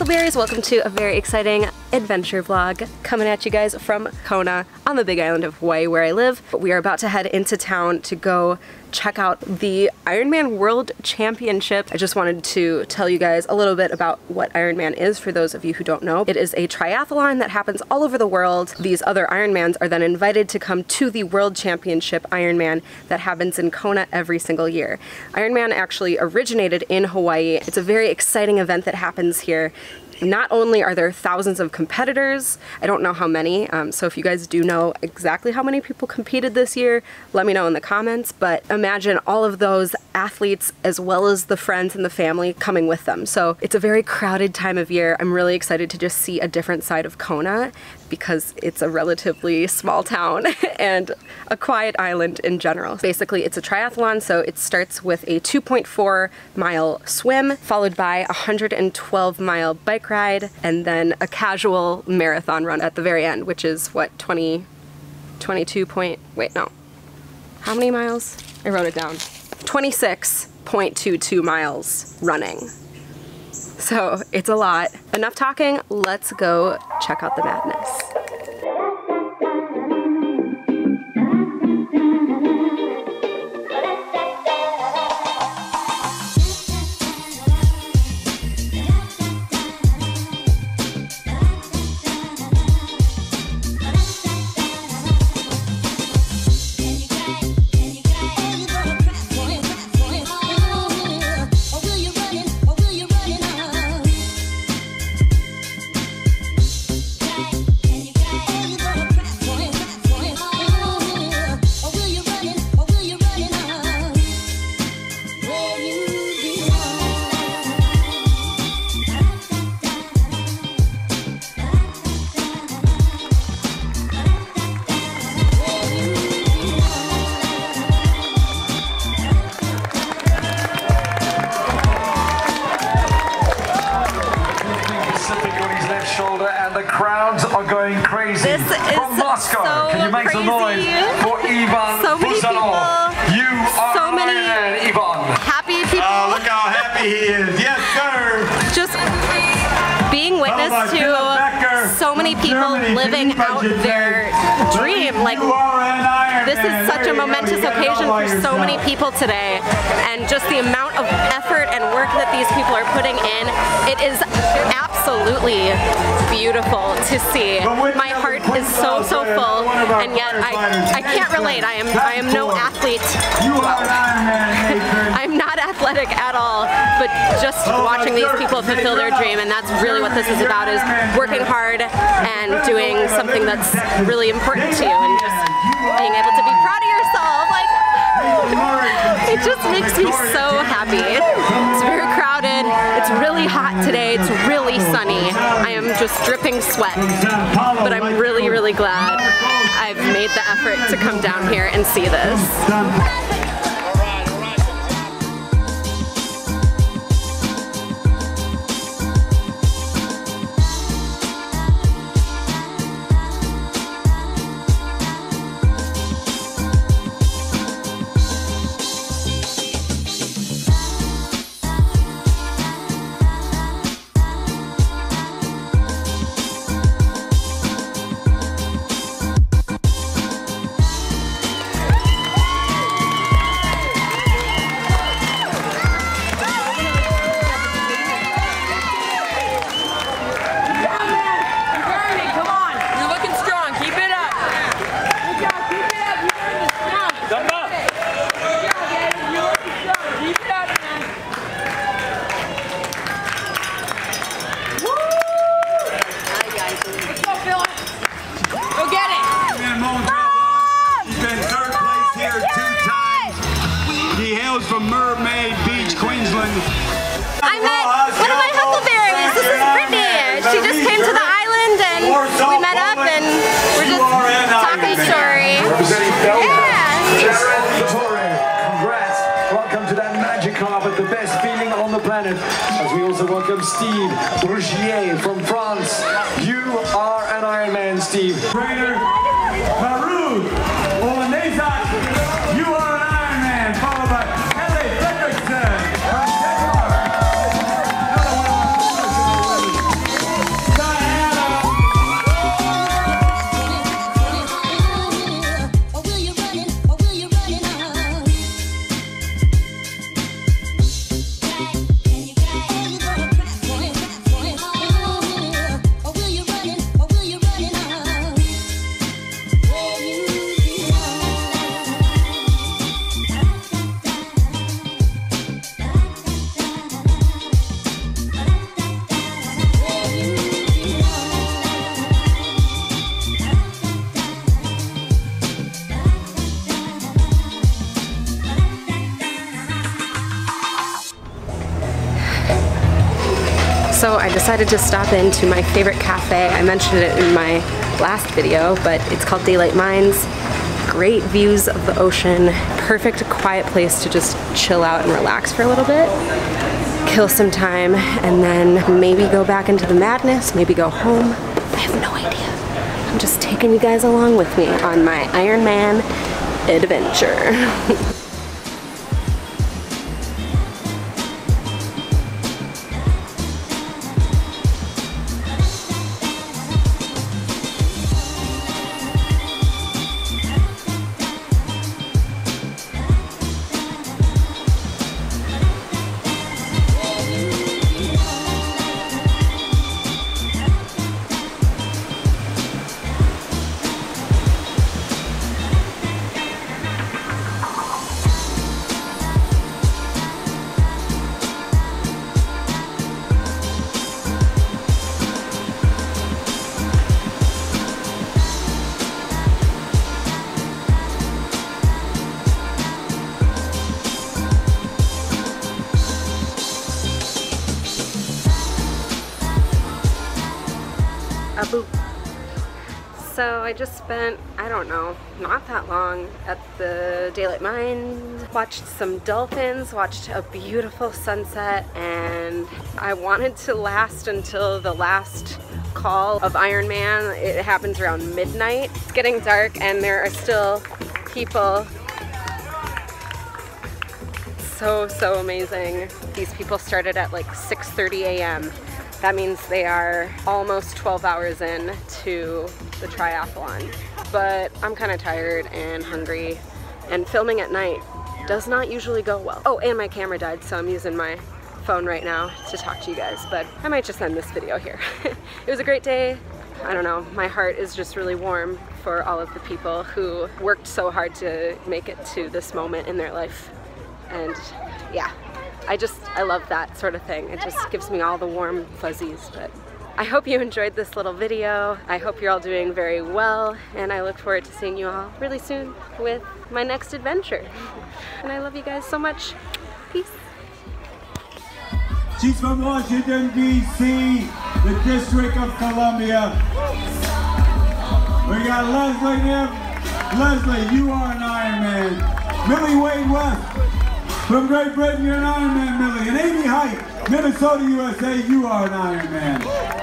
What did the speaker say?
Huckleberries, welcome to a very exciting adventure vlog coming at you guys from Kona on the big island of Hawaii where I live. We are about to head into town to go check out the Ironman World Championship. I just wanted to tell you guys a little bit about what Ironman is for those of you who don't know. It is a triathlon that happens all over the world. These other Ironmans are then invited to come to the World Championship Ironman that happens in Kona every single year. Ironman actually originated in Hawaii. It's a very exciting event that happens here. Not only are there thousands of competitors, I don't know how many, so if you guys do know exactly how many people competed this year, let me know in the comments, but imagine all of those athletes as well as the friends and the family coming with them. So it's a very crowded time of year. I'm really excited to just see a different side of Kona because it's a relatively small town and a quiet island in general. Basically, it's a triathlon, so it starts with a 2.4 mile swim, followed by a 112 mile bike ride, and then a casual marathon run at the very end, which is what, 22 point, wait, no. How many miles? I wrote it down. 26.22 miles running. So it's a lot. Enough talking, let's go check out the madness. And the crowds are going crazy. This is from Moscow. So can you make crazy. some noise for Ivan? So many people. You are so many Ironman, Ivan. Happy people. Oh, look how happy he is. Yes, sir. Just being witness to so many people living out their dream. Like, this is such a momentous occasion for so many people today, and just the amount of effort and work that these people are putting in, it is absolutely beautiful to see. My heart is so full, and yet I can't relate. I am no athlete. I'm not athletic at all, but just watching these people fulfill their dream, and that's really what this is about, is working hard and doing something that's really important to you, and just being able to be proud of yourself. Like, it just makes me so happy. It's very crowded. It's really hot today. It's really sunny. I am just dripping sweat, but I'm really glad I've made the effort to come down here and see this. From Mermaid Beach, Queensland. I met one of my Huckleberries. This is Brittany. She just came to the island and we met up and we're just talking story. Yeah. Congrats. Welcome to that magic carpet, the best feeling on the planet. As we also welcome Steve Rougier from France. You are an Ironman, Steve. Trainer Maru Olenezak, you are an Ironman, followed by Kelly Fredrickson from Denmark. So I decided to stop into my favorite cafe. I mentioned it in my last video, but it's called Daylight Mines. Great views of the ocean, perfect quiet place to just chill out and relax for a little bit, kill some time, and then maybe go back into the madness, maybe go home. I have no idea. I'm just taking you guys along with me on my Ironman adventure. So I just spent, I don't know, not that long at the Daylight Mines, watched some dolphins, watched a beautiful sunset, and I wanted to last until the last call of Ironman. It happens around midnight. It's getting dark and there are still people. So amazing. These people started at like 6:30 a.m. That means they are almost 12 hours in to the triathlon. But I'm kind of tired and hungry, and filming at night does not usually go well. Oh, and my camera died, so I'm using my phone right now to talk to you guys, but I might just end this video here. It was a great day. I don't know, my heart is just really warm for all of the people who worked so hard to make it to this moment in their life. And yeah, I love that sort of thing. It just gives me all the warm fuzzies. But I hope you enjoyed this little video. I hope you're all doing very well, and I look forward to seeing you all really soon with my next adventure. And I love you guys so much. Peace. She's from Washington, D.C., the District of Columbia. We got Leslie here. Leslie, you are an Ironman. Millie Wade West. From Great Britain, you're an Ironman, Millie. And Amy Height, Minnesota, USA, you are an Ironman.